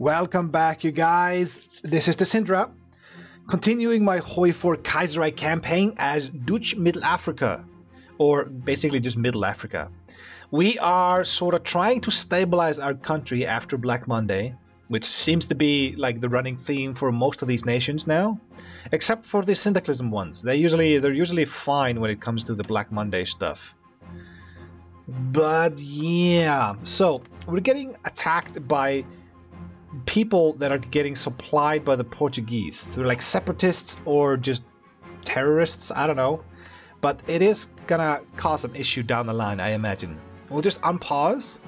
Welcome back, you guys. This is the Syndra, continuing my HOI4 Kaiserreich campaign as Dutch Middle Africa, or basically just Middle Africa. We are sort of trying to stabilize our country after Black Monday, which seems to be like the running theme for most of these nations now, except for the syndicalism ones. They're usually fine when it comes to the Black Monday stuff. But yeah, so we're getting attacked by people that are getting supplied by the Portuguese. They're like separatists or just terrorists, I don't know. But it is gonna cause some issue down the line, I imagine. We'll just unpause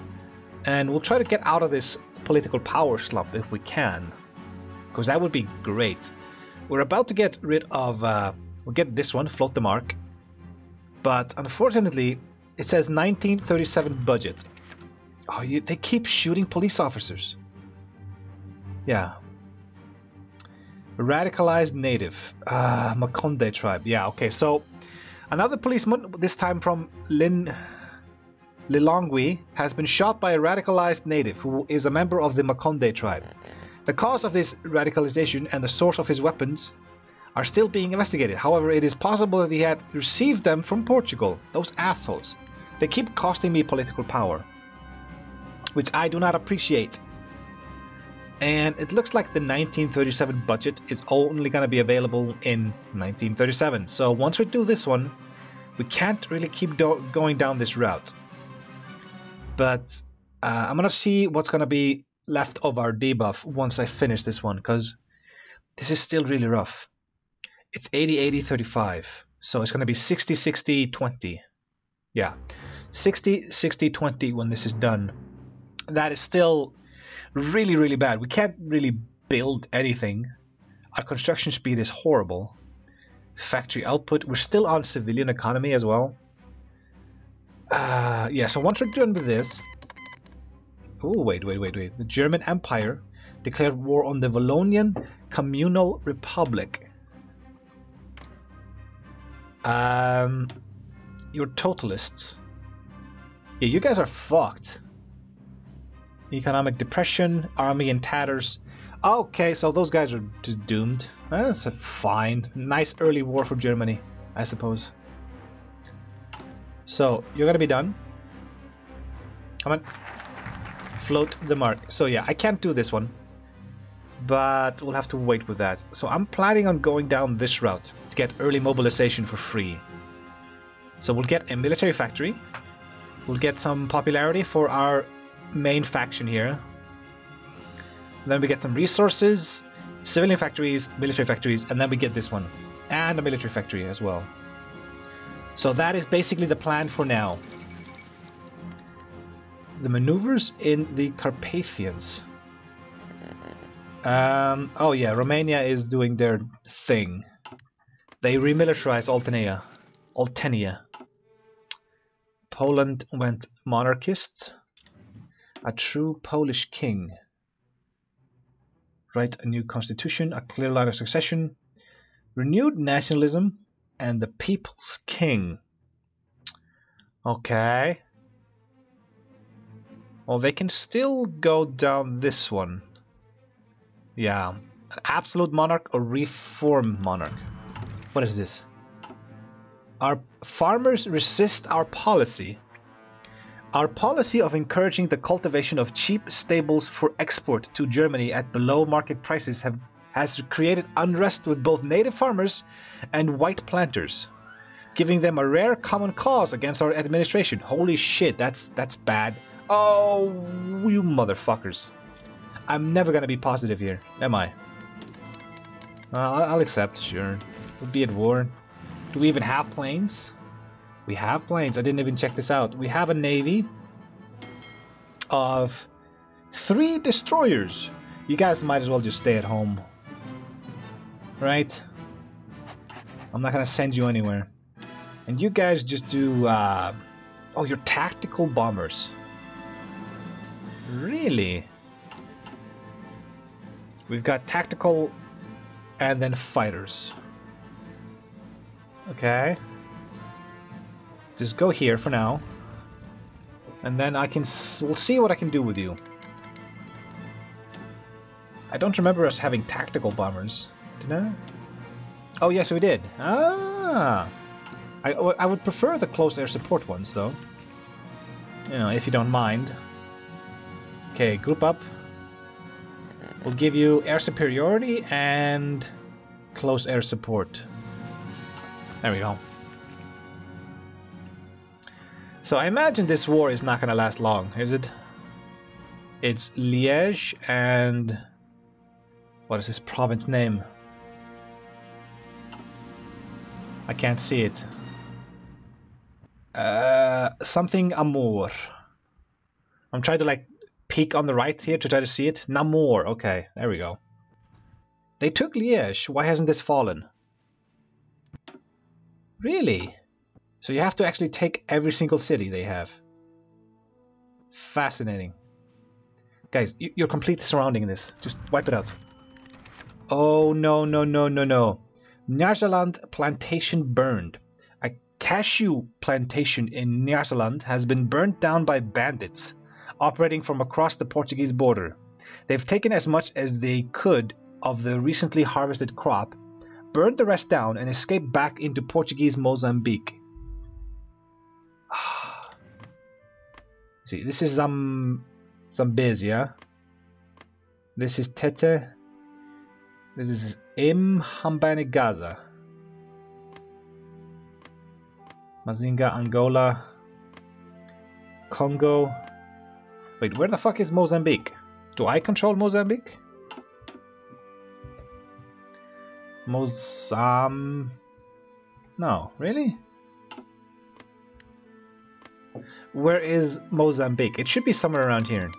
and we'll try to get out of this political power slump if we can, because that would be great. We're about to get rid of we'll get this one, float the mark, but unfortunately it says 1937 budget. Oh, they keep shooting police officers. Yeah. Radicalized native. Makonde tribe. Yeah, okay, so another policeman, this time from Lilongwe, has been shot by a radicalized native who is a member of the Makonde tribe. The cause of this radicalization and the source of his weapons are still being investigated. However, it is possible that he had received them from Portugal. Those assholes. They keep costing me political power, which I do not appreciate. And it looks like the 1937 budget is only going to be available in 1937. So once we do this one, we can't really keep going down this route. But I'm going to see what's going to be left of our debuff once I finish this one, because this is still really rough. It's 80-80-35. So it's going to be 60-60-20. Yeah, 60-60-20 when this is done. That is still really, really bad. We can't really build anything. Our construction speed is horrible. Factory output, we're still on civilian economy as well. Yeah, so once we're done with this... Oh, wait. The German Empire declared war on the Wallonian Communal Republic. You're totalists. Yeah, you guys are fucked. Economic depression, army in tatters. Okay, so those guys are just doomed. That's fine. Nice early war for Germany, I suppose. So, you're gonna be done. Come on. Float the mark. So yeah, I can't do this one, but we'll have to wait with that. So I'm planning on going down this route to get early mobilization for free. So we'll get a military factory. We'll get some popularity for our main faction here. Then we get some resources, civilian factories, military factories, and then we get this one and a military factory as well. So that is basically the plan for now. The maneuvers in the Carpathians. Oh yeah, Romania is doing their thing. They remilitarized Oltenia. Poland went monarchist. A true Polish king. Write a new constitution, a clear line of succession, renewed nationalism, and the people's king. Okay. Well, they can still go down this one. Yeah. An absolute monarch or reform monarch. What is this? Our farmers resist our policy. Our policy of encouraging the cultivation of cheap stables for export to Germany at below market prices has created unrest with both native farmers and white planters, giving them a rare common cause against our administration. Holy shit, that's bad. Oh, you motherfuckers. I'm never gonna be positive here, am I? I'll accept, sure. We'll be at war. Do we even have planes? We have planes. I didn't even check this out. We have a navy of 3 destroyers. You guys might as well just stay at home. Right? I'm not gonna send you anywhere. And you guys just do... Oh, you're tactical bombers. Really? We've got tactical and then fighters. Okay. Just go here for now. And then we'll see what I can do with you. I don't remember us having tactical bombers. Did I? Oh, yes, we did. Ah! I would prefer the close air support ones, though. You know, if you don't mind. Okay, group up. We'll give you air superiority and close air support. There we go. So I imagine this war is not going to last long, is it? It's Liège and... what is this province name? I can't see it. Something Amour. I'm trying to like peek on the right here to try to see it. Namur. Okay, there we go. They took Liège. Why hasn't this fallen? Really? So you have to actually take every single city they have. Fascinating. Guys, you're completely surrounding this. Just wipe it out. Oh, no, no, no, no, no. Nyasaland plantation burned. A cashew plantation in Nyasaland has been burned down by bandits operating from across the Portuguese border. They've taken as much as they could of the recently harvested crop, burned the rest down, and escaped back into Portuguese Mozambique. See, this is Zambezia. This is Tete. This is Mhambanigaza. Mazinga, Angola. Congo. Wait, where the fuck is Mozambique? Do I control Mozambique? No, really? Where is Mozambique? It should be somewhere around here.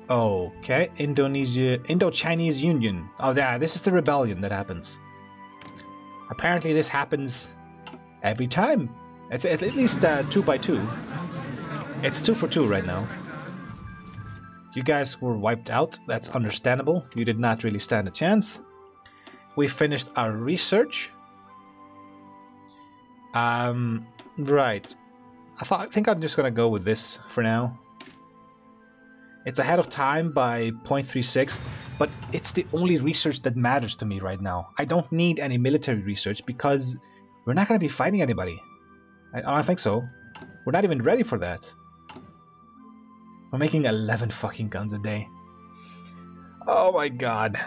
Okay, Indo-Chinese Union. Oh yeah, this is the rebellion that happens. Apparently this happens every time. It's at least 2 by 2. It's 2 for 2 right now. You guys were wiped out. That's understandable. You did not really stand a chance. We finished our research. Right. I think I'm just gonna go with this for now. It's ahead of time by 0.36, but it's the only research that matters to me right now. I don't need any military research because we're not gonna be fighting anybody. I don't think so. We're not even ready for that. We're making 11 fucking guns a day. Oh my god.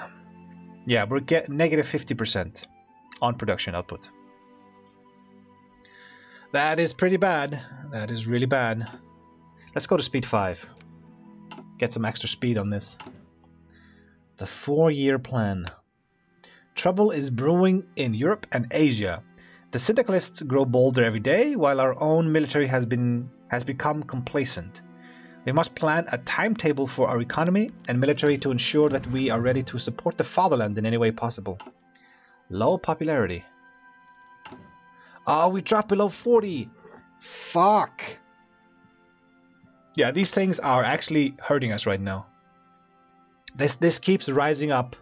Yeah, we're getting negative 50% on production output. That is pretty bad. That is really bad. Let's go to speed 5. Get some extra speed on this. The 4-year plan. Trouble is brewing in Europe and Asia. The syndicalists grow bolder every day, while our own military has become complacent. We must plan a timetable for our economy and military to ensure that we are ready to support the fatherland in any way possible. Low popularity. Oh, we dropped below 40. Fuck. Yeah, these things are actually hurting us right now. This keeps rising up,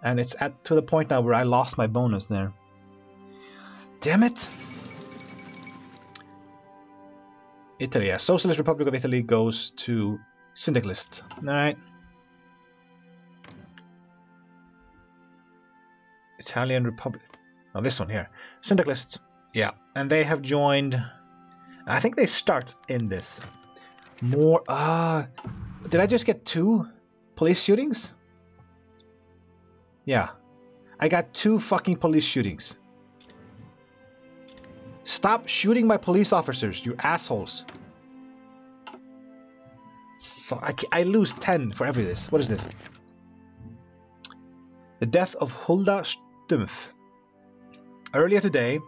and it's to the point now where I lost my bonus there. Damn it. Italy, yeah. Socialist Republic of Italy goes to Syndicalist. Alright. Italian Republic. Oh, this one here. Syndicalists. Yeah. And they have joined. I think they start in this. More. Did I just get 2 police shootings? Yeah. I got 2 fucking police shootings. Stop shooting my police officers, you assholes. I lose 10 for every this. What is this? The death of Hulda Stumpf. Earlier today,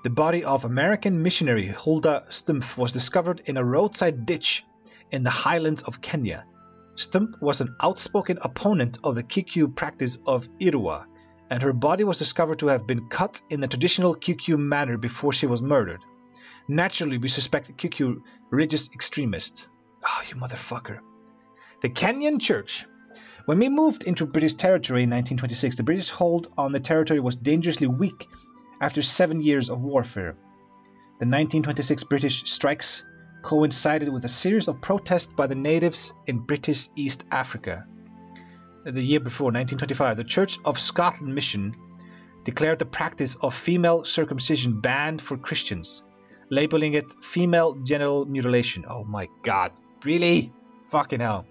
the body of American missionary Hulda Stumpf was discovered in a roadside ditch in the highlands of Kenya. Stumpf was an outspoken opponent of the Kikuyu practice of Irua, and her body was discovered to have been cut in the traditional Kikuyu manner before she was murdered. Naturally, we suspect a Kikuyu religious extremist. Oh, you motherfucker. The Kenyan Church. When we moved into British territory in 1926, the British hold on the territory was dangerously weak after 7 years of warfare. The 1926 British strikes coincided with a series of protests by the natives in British East Africa. the year before, 1925, the Church of Scotland Mission declared the practice of female circumcision banned for Christians, labeling it female genital mutilation. Oh my god, really? Fucking hell.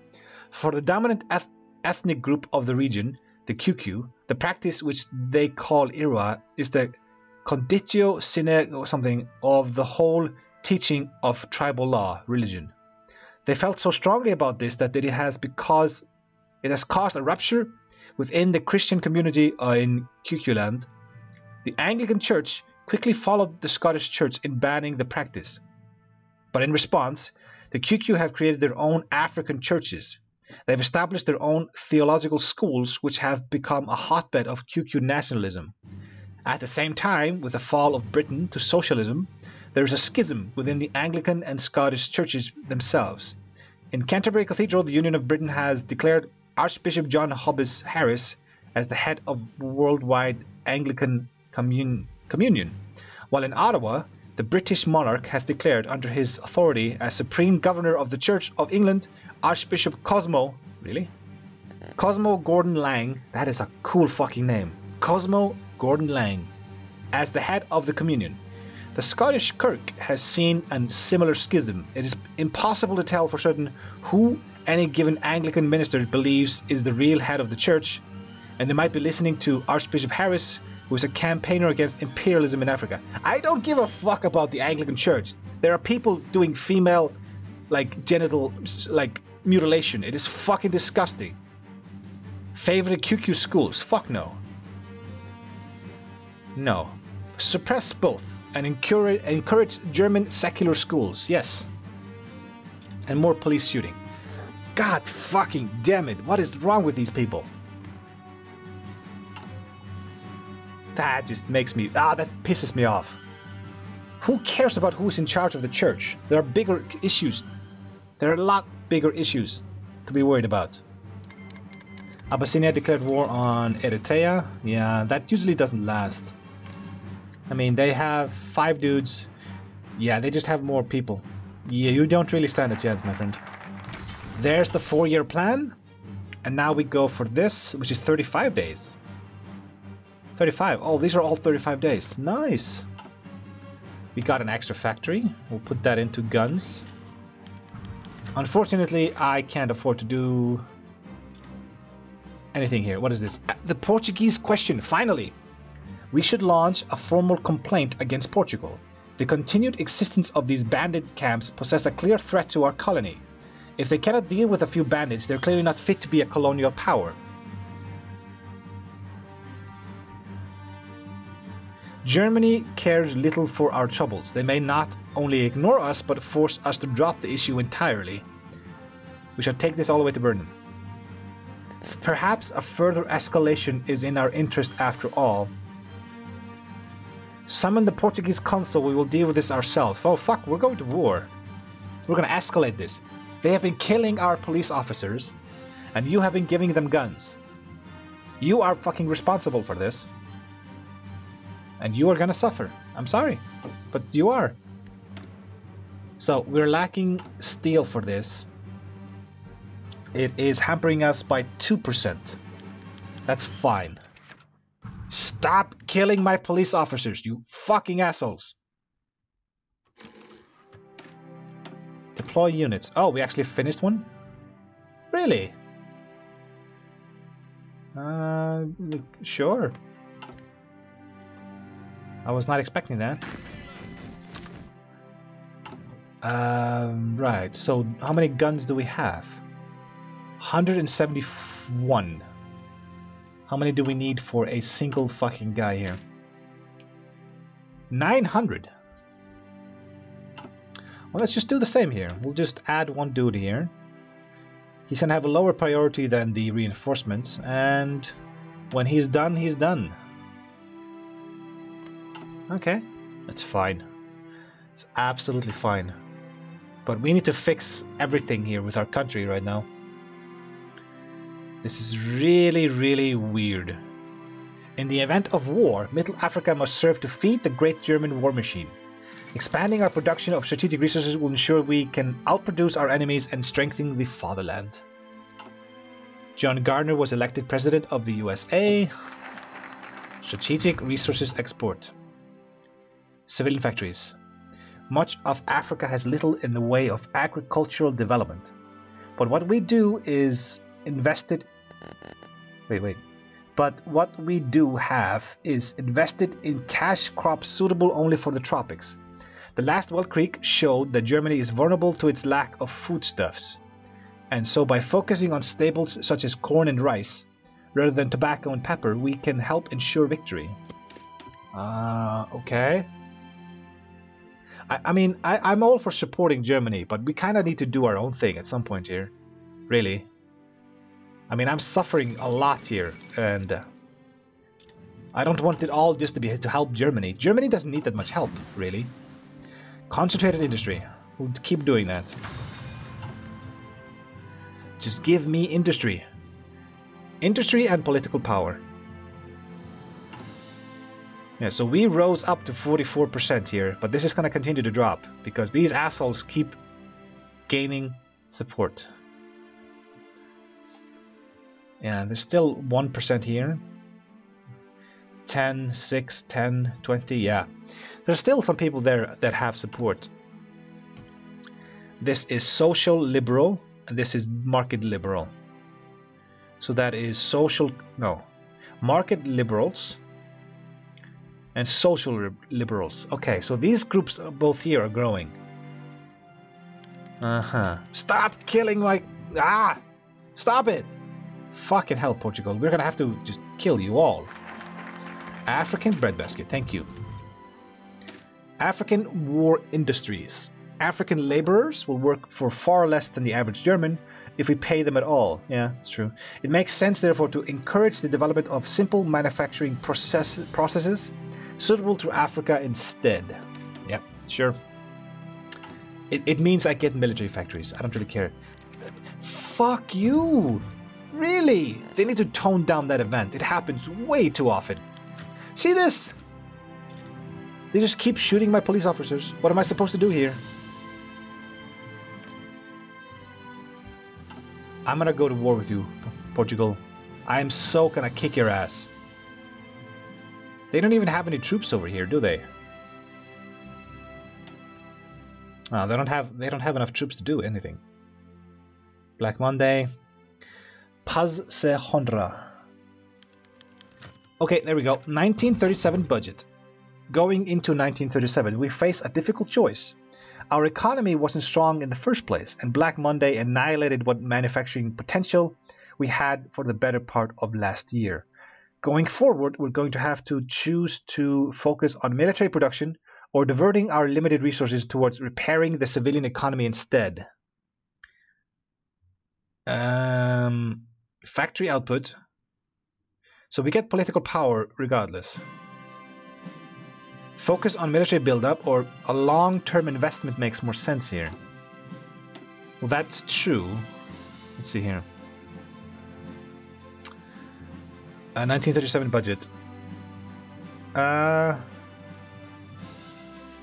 For the dominant ethnic group of the region, the QQ, the practice which they call Irwa is the conditio sine or something of the whole teaching of tribal law, religion. They felt so strongly about this that it has caused a rupture within the Christian community in QQ land. The Anglican Church quickly followed the Scottish Church in banning the practice. But in response, the QQ have created their own African churches. They've established their own theological schools, which have become a hotbed of QQ nationalism. At the same time, with the fall of Britain to socialism, there is a schism within the Anglican and Scottish churches themselves. In Canterbury Cathedral, the Union of Britain has declared Archbishop John Hobbes Harris as the head of worldwide Anglican communion, while in Ottawa, the British monarch has declared under his authority as Supreme Governor of the Church of England, Archbishop Cosmo Gordon Lang, that is a cool fucking name, Cosmo Gordon Lang, as the head of the communion. The Scottish Kirk has seen a similar schism. It is impossible to tell for certain who any given Anglican minister believes is the real head of the church, and they might be listening to Archbishop Harris, who is a campaigner against imperialism in Africa. I don't give a fuck about the Anglican Church. There are people doing female, genital, mutilation. It is fucking disgusting. Favor the QQ schools? Fuck no. No. Suppress both and encourage German secular schools. Yes. And more police shooting. God fucking damn it. What is wrong with these people? That just makes me... that pisses me off. Who cares about who's in charge of the church? There are bigger issues. There are a lot bigger issues to be worried about. Abyssinia declared war on Eritrea. Yeah, that usually doesn't last. I mean, they have 5 dudes. Yeah, they just have more people. Yeah, you don't really stand a chance, my friend. There's the 4-year plan. And now we go for this, which is 35 days. 35. Oh, these are all 35 days. Nice. We got an extra factory. We'll put that into guns. Unfortunately, I can't afford to do anything here. What is this? The Portuguese question, finally. We should launch a formal complaint against Portugal. The continued existence of these bandit camps poses a clear threat to our colony. If they cannot deal with a few bandits, they're clearly not fit to be a colonial power. Germany cares little for our troubles. They may not only ignore us, but force us to drop the issue entirely. We shall take this all the way to Berlin. Perhaps a further escalation is in our interest after all. Summon the Portuguese consul, we will deal with this ourselves. Oh fuck, we're going to war. We're going to escalate this. They have been killing our police officers, and you have been giving them guns. You are fucking responsible for this. And you are going to suffer. I'm sorry, but you are. So we're lacking steel for this. It is hampering us by 2%. That's fine. Stop killing my police officers, you fucking assholes. Deploy units. Oh, we actually finished one? Really? Sure. I was not expecting that. Right, so how many guns do we have? 171. How many do we need for a single fucking guy here? 900. Well, let's just do the same here. We'll just add one dude here. He's gonna have a lower priority than the reinforcements, and when he's done, he's done. Okay, that's fine. It's absolutely fine. But we need to fix everything here with our country right now. This is really, really weird. In the event of war, Middle Africa must serve to feed the great German war machine. Expanding our production of strategic resources will ensure we can outproduce our enemies and strengthen the fatherland. John Gardner was elected president of the USA. Strategic resources export. Civilian factories. Much of Africa has little in the way of agricultural development. But what we do is invested... But what we do have is invested in cash crops suitable only for the tropics. The last well creek showed that Germany is vulnerable to its lack of foodstuffs. And so by focusing on staples such as corn and rice, rather than tobacco and pepper, we can help ensure victory. Okay. I'm all for supporting Germany, but we kind of need to do our own thing at some point here. Really. I'm suffering a lot here, and I don't want it all just to be to help Germany. Germany doesn't need that much help, really. Concentrated industry. We'll keep doing that. Just give me industry. Industry and political power. Yeah, so we rose up to 44% here, but this is going to continue to drop because these assholes keep gaining support. And there's still 1% here. 10, 6, 10, 20, yeah. There's still some people there that have support. This is social liberal, and this is market liberal. So that is market liberals and social liberals. Okay, so these groups both here are growing. Stop killing my... Stop it! Fucking hell, Portugal. We're gonna have to just kill you all. African breadbasket, thank you. African war industries. African laborers will work for far less than the average German if we pay them at all. Yeah, it's true. It makes sense, therefore, to encourage the development of simple manufacturing processes suitable to Africa instead. Yeah, sure. It means I get military factories. I don't really care. Fuck you! Really? They need to tone down that event. It happens way too often. See this? They just keep shooting my police officers. What am I supposed to do here? I'm gonna go to war with you, Portugal. I'm so gonna kick your ass. They don't even have any troops over here, do they? Oh, they don't have enough troops to do anything. Black Monday. Paz se Honra. Okay, there we go. 1937 budget. Going into 1937, we face a difficult choice. Our economy wasn't strong in the first place, and Black Monday annihilated what manufacturing potential we had for the better part of last year. Going forward, we're going to have to choose to focus on military production or diverting our limited resources towards repairing the civilian economy instead. Factory output. So we get political power regardless. Focus on military buildup or a long-term investment makes more sense here. Well, that's true. Let's see here. 1937 budget.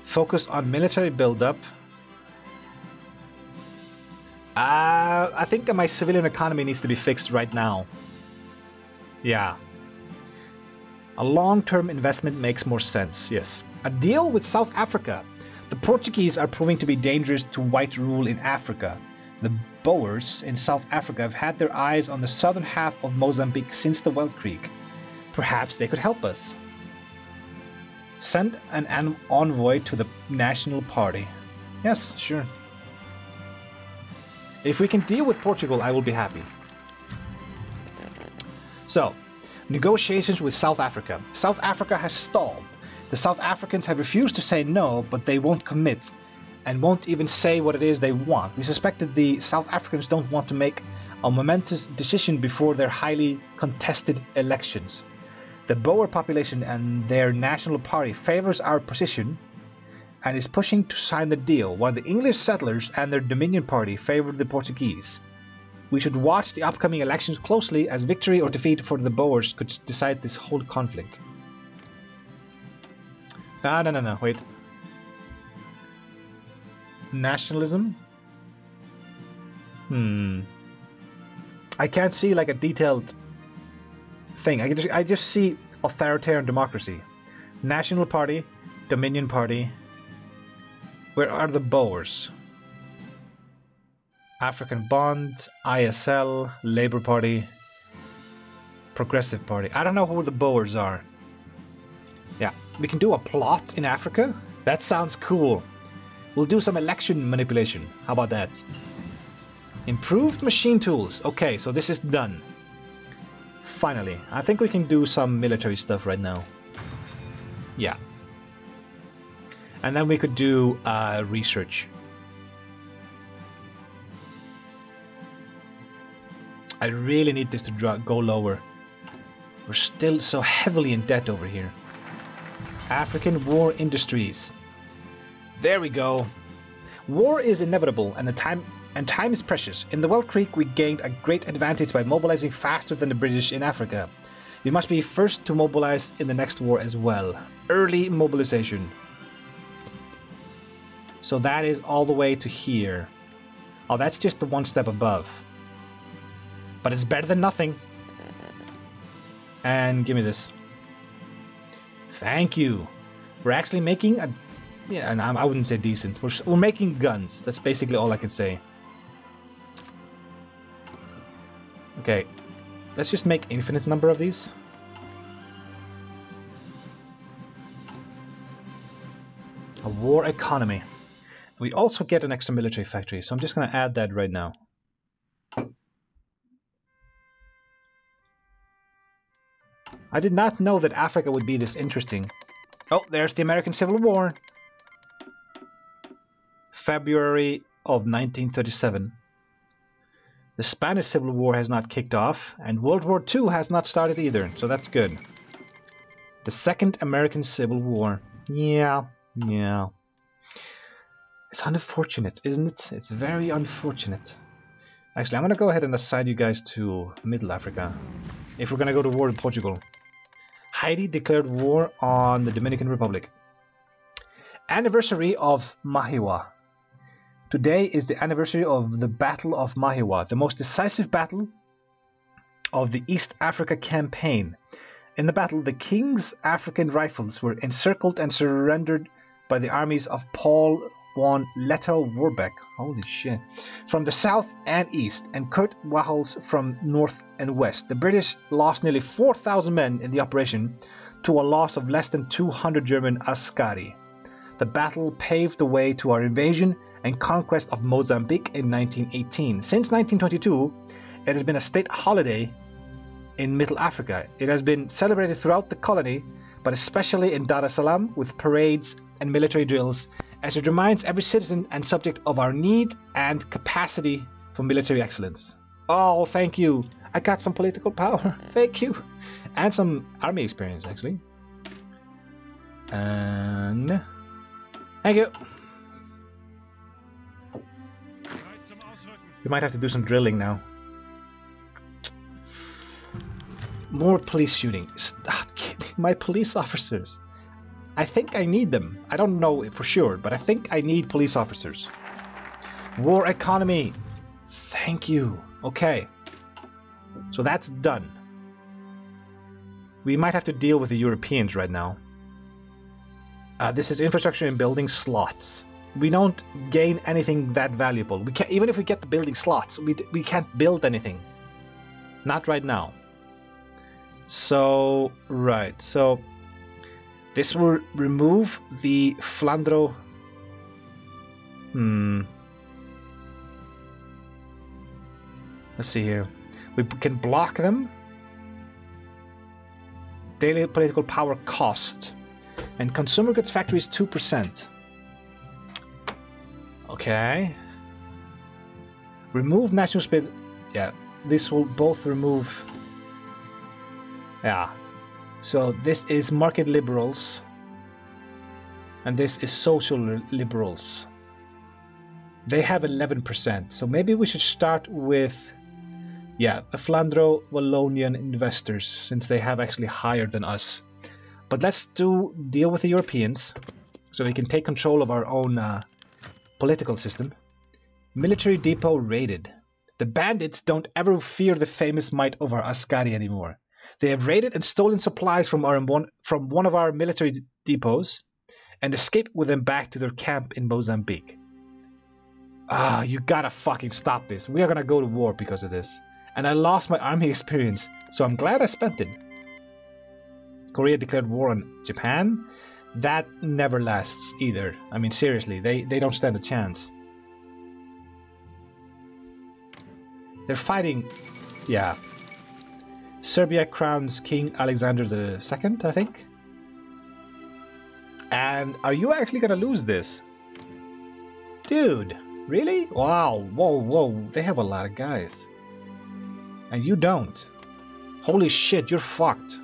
Focus on military buildup. I think my civilian economy needs to be fixed right now. Yeah. A long-term investment makes more sense, yes. A deal with South Africa. The Portuguese are proving to be dangerous to white rule in Africa. The Boers in South Africa have had their eyes on the southern half of Mozambique since the Weld Creek. Perhaps they could help us. Send an envoy to the National Party. Yes, sure. If we can deal with Portugal, I will be happy. So, negotiations with South Africa. South Africa has stalled. The South Africans have refused to say no, but they won't commit and won't even say what it is they want. We suspect that the South Africans don't want to make a momentous decision before their highly contested elections. The Boer population and their National Party favors our position and is pushing to sign the deal, while the English settlers and their Dominion Party favor the Portuguese. We should watch the upcoming elections closely, as victory or defeat for the Boers could decide this whole conflict. No, wait. Nationalism? I can't see like a detailed thing. I just see authoritarian democracy, National Party, Dominion Party. Where are the Boers? African Bond, ISL, Labour Party, Progressive Party. I don't know who the Boers are. Yeah, we can do a plot in Africa. That sounds cool. We'll do some election manipulation. How about that? Improved machine tools. Okay, so this is done. Finally, I think we can do some military stuff right now. Yeah. And then we could do research. I really need this to go lower. We're still so heavily in debt over here. African war industries. There we go. War is inevitable and time is precious. In the Well Creek we gained a great advantage by mobilizing faster than the British in Africa. We must be first to mobilize in the next war as well. Early mobilization. So that is all the way to here. Oh, that's just the one step above. But it's better than nothing. And give me this. Thank you. We're actually making a... Yeah, and I wouldn't say decent. We're making guns. That's basically all I can say. Okay. Let's just make infinite number of these. A war economy. We also get an extra military factory, so I'm just going to add that right now. I did not know that Africa would be this interesting. Oh, there's the American Civil War. February of 1937. The Spanish Civil War has not kicked off, and World War II has not started either, so that's good. The Second American Civil War. Yeah. It's unfortunate, isn't it? It's very unfortunate. Actually, I'm going to go ahead and assign you guys to Middle Africa. If we're going to go to war in Portugal. Haiti declared war on the Dominican Republic. Anniversary of Mahiwa. Today is the anniversary of the Battle of Mahiwa, the most decisive battle of the East Africa campaign. In the battle, the King's African Rifles were encircled and surrendered by the armies of Paul I Leto Warbeck, holy shit, from the south and east, and Kurt Wahls from north and west. The British lost nearly 4,000 men in the operation, to a loss of less than 200 German askari. The battle paved the way to our invasion and conquest of Mozambique in 1918. Since 1922, it has been a state holiday in Middle Africa. It has been celebrated throughout the colony, but especially in Dar es Salaam with parades and military drills, as it reminds every citizen and subject of our need and capacity for military excellence. Oh, thank you. I got some political power. Thank you. And some army experience, actually. And... thank you. We might have to do some drilling now. More police shooting. Stop kidding. My police officers. I think I need them. I don't know for sure, but I think I need police officers. War economy. Thank you. Okay. So that's done. We might have to deal with the Europeans right now. This is infrastructure and building slots. We don't gain anything that valuable. We can't, even if we get the building slots, we can't build anything. Not right now. So, right. So, this will remove the Flandro... Let's see here. We can block them. Daily political power cost. And consumer goods factory is 2%. Okay. Remove national space. Yeah, this will both remove... yeah. So this is market liberals. And this is social liberals. They have 11%. So maybe we should start with... yeah, the Flandro-Wallonian investors, since they have actually higher than us. But let's deal with the Europeans, so we can take control of our own political system. Military depot raided. The bandits don't ever fear the famous might of our Ascari anymore. They have raided and stolen supplies from one of our military depots and escaped with them back to their camp in Mozambique. Ah, you gotta fucking stop this. We are gonna go to war because of this. And I lost my army experience, so I'm glad I spent it. Korea declared war on Japan. That never lasts either. I mean, seriously, they don't stand a chance. They're fighting... Yeah. Serbia crowns King Alexander II, I think. And are you actually gonna lose this? Dude, really? Wow, whoa, they have a lot of guys. And you don't. Holy shit, you're fucked.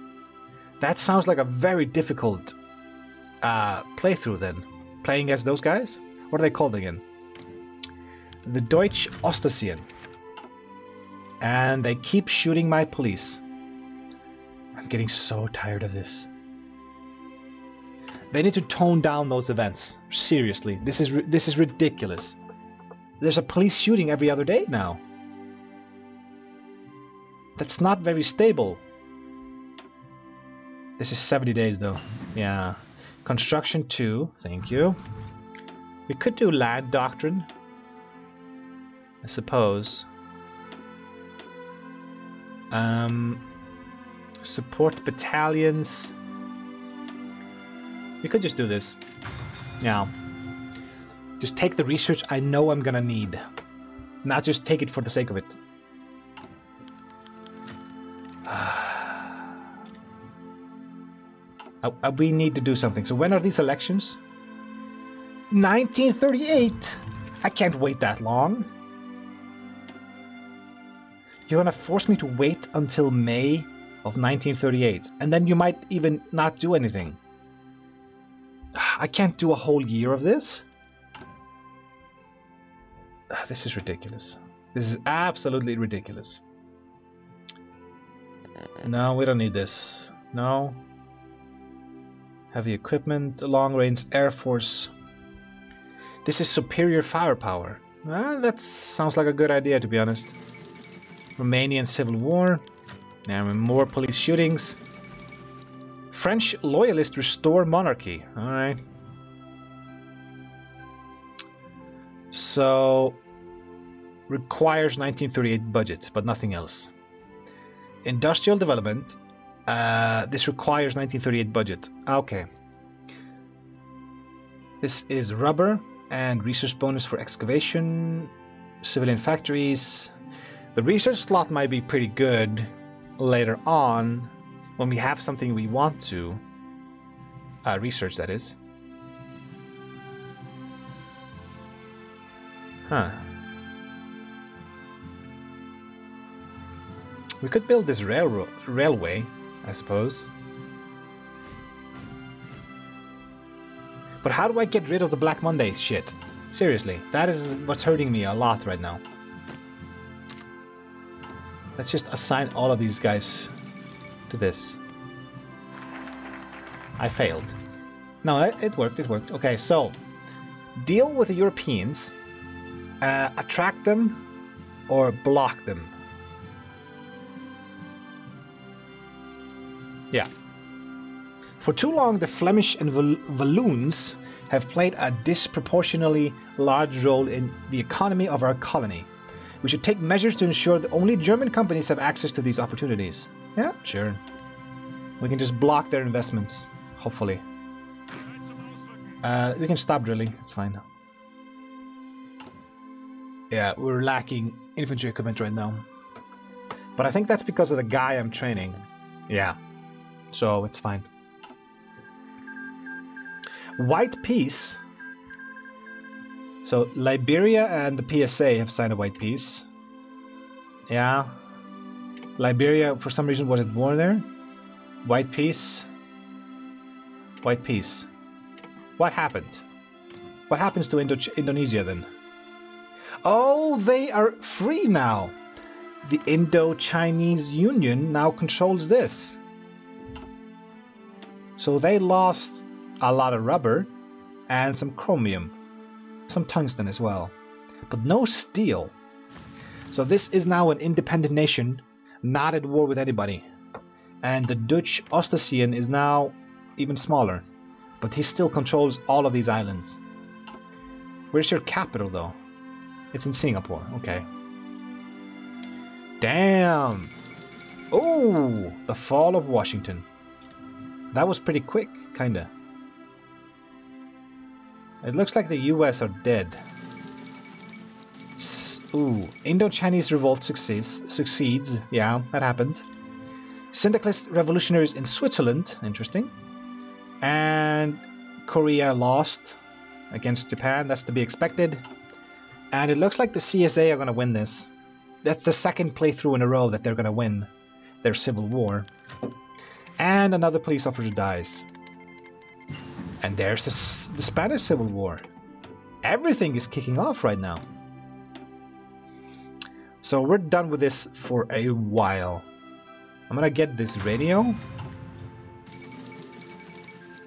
That sounds like a very difficult playthrough then. Playing as those guys? What are they called again? The Deutsche Ostasien. And they keep shooting my police. I'm getting so tired of this. They need to tone down those events. Seriously, this is ridiculous. There's a police shooting every other day now. That's not very stable. This is 70 days though. Yeah. Construction 2, thank you. We could do land doctrine, I suppose. Support battalions. We could just do this. Yeah. Just take the research I know I'm gonna need. Not just take it for the sake of it. We need to do something. So when are these elections? 1938! I can't wait that long. You're gonna force me to wait until May of 1938. And then you might even not do anything. I can't do a whole year of this. This is ridiculous. This is absolutely ridiculous. No, we don't need this. No. Heavy equipment, long-range Air Force. This is superior firepower. That sounds like a good idea, to be honest. Romanian Civil War. Now more police shootings. French loyalists restore monarchy. Alright. So, requires 1938 budget, but nothing else. Industrial development. This requires 1938 budget. Okay. This is rubber and research bonus for excavation, civilian factories. The research slot might be pretty good later on when we have something we want to research, that is. Huh. We could build this railway, I suppose. But how do I get rid of the Black Monday shit? Seriously, that is what's hurting me a lot right now. Let's just assign all of these guys to this. I failed. No, it worked, it worked. Okay, so deal with the Europeans, attract them, or block them. Yeah. For too long, the Flemish and Walloons have played a disproportionately large role in the economy of our colony. We should take measures to ensure that only German companies have access to these opportunities. Yeah, sure. We can just block their investments, hopefully. We can stop drilling, it's fine. Yeah, we're lacking infantry equipment right now. But I think that's because of the guy I'm training. Yeah. So it's fine. White peace. So Liberia and the PSA have signed a white peace. Yeah. Liberia, for some reason, wasn't born there. White peace. White peace. What happened? What happens to Indonesia then? Oh, they are free now. The Indo-Chinese Union now controls this. So they lost a lot of rubber and some chromium, some tungsten as well, but no steel. So this is now an independent nation, not at war with anybody. And the Dutch Ostasian is now even smaller, but he still controls all of these islands. Where's your capital, though? It's in Singapore. Okay. Damn! Oh! The fall of Washington. That was pretty quick, kinda. It looks like the US are dead. Ooh. Indo-Chinese revolt succeeds. Yeah, that happened. Syndicalist revolutionaries in Switzerland. Interesting. And Korea lost against Japan. That's to be expected. And it looks like the CSA are going to win this. That's the second playthrough in a row that they're going to win their civil war. And another police officer dies. And there's the Spanish Civil War. Everything is kicking off right now. So we're done with this for a while. I'm going to get this radio.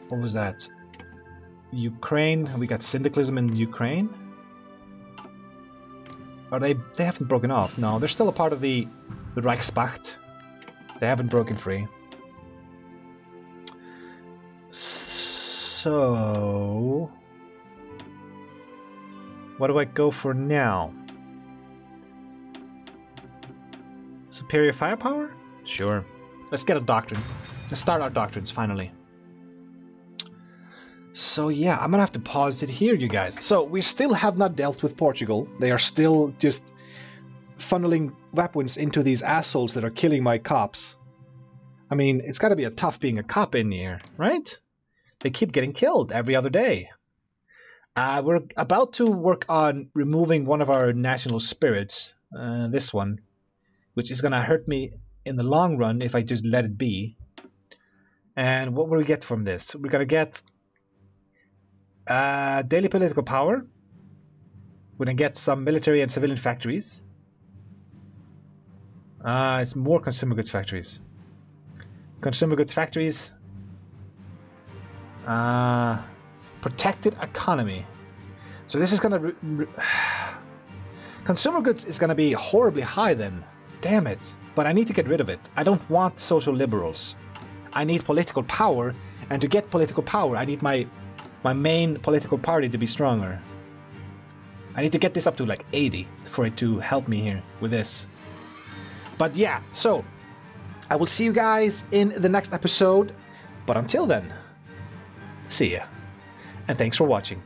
What was that? Ukraine. We got syndicalism in Ukraine. Are they haven't broken off. No, they're still a part of the Reichspacht. They haven't broken free. So what do I go for now? Superior firepower? Sure. Let's get a doctrine. Let's start our doctrines finally. So yeah, I'm gonna have to pause it here, you guys. So we still have not dealt with Portugal. They are still just funneling weapons into these assholes that are killing my cops. I mean, it's gotta be a tough being a cop in here, right? They keep getting killed every other day. We're about to work on removing one of our national spirits, this one, which is gonna hurt me in the long run if I just let it be. And what will we get from this? We're gonna get daily political power. We're gonna get some military and civilian factories. It's more consumer goods factories. Consumer goods factories. Protected economy. So this is gonna consumer goods is gonna be horribly high then. Damn it. But I need to get rid of it. I don't want social liberals. I need political power, and to get political power I need my main political party to be stronger. I need to get this up to like 80 for it to help me here with this. But yeah, so I will see you guys in the next episode. But until then, see ya. And thanks for watching.